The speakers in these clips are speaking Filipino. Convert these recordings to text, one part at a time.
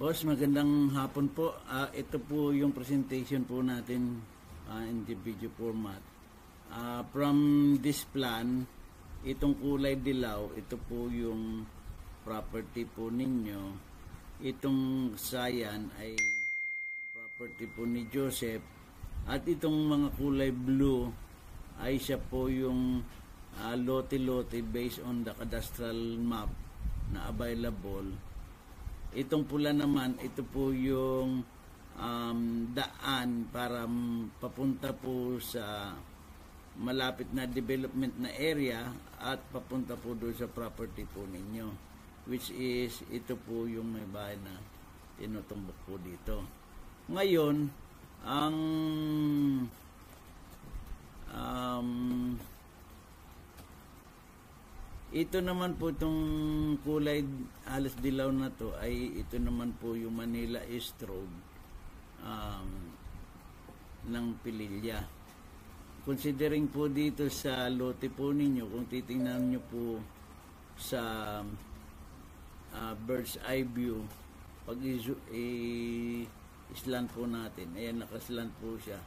Boss, magandang hapon po. Ito po yung presentation po natin in the video format. From this plan, itong kulay dilaw, ito po yung property po ninyo. Itong cyan ay property po ni Joseph. At itong mga kulay blue ay siya po yung lote-lote based on the cadastral map na available. Itong pula naman, ito po yung daan para papunta po sa malapit na development na area at papunta po doon sa property po ninyo, which is ito po yung may bahay na tinutumbok po dito. Ngayon, ang ito naman po itong kulay halos dilaw na to ay ito naman po yung Manila East Road ng Pililla. Considering po dito sa lote po ninyo, kung titingnan nyo po sa bird's eye view, pag island po natin, ayan, nakasland po siya.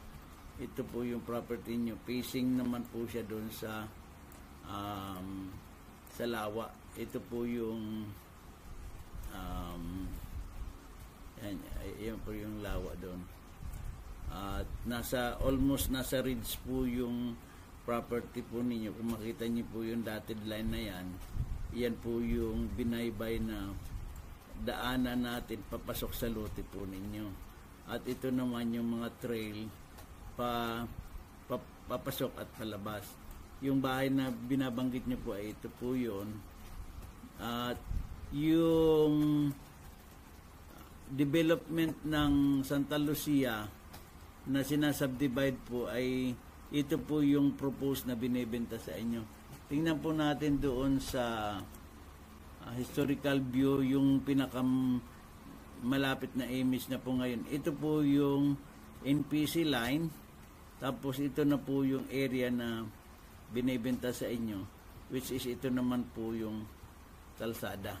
Ito po yung property nyo. Facing naman po siya doon sa lawa. Ito po yung yan po yung lawa doon. At almost nasa ridge po yung property po ninyo. Kung makita niyo po yung dotted line na yan, yan po yung binaybay na daanan natin papasok sa lote po ninyo. At ito naman yung mga trail papasok at palabas. Yung bahay na binabanggit nyo po ay ito po yun. At yung development ng Santa Lucia na sinasubdivide po ay ito po yung proposed na binibenta sa inyo. Tingnan po natin doon sa historical view yung malapit na image na po ngayon. Ito po yung NPC line, tapos ito na po yung area na binibenta sa inyo, which is ito naman po yung kalsada.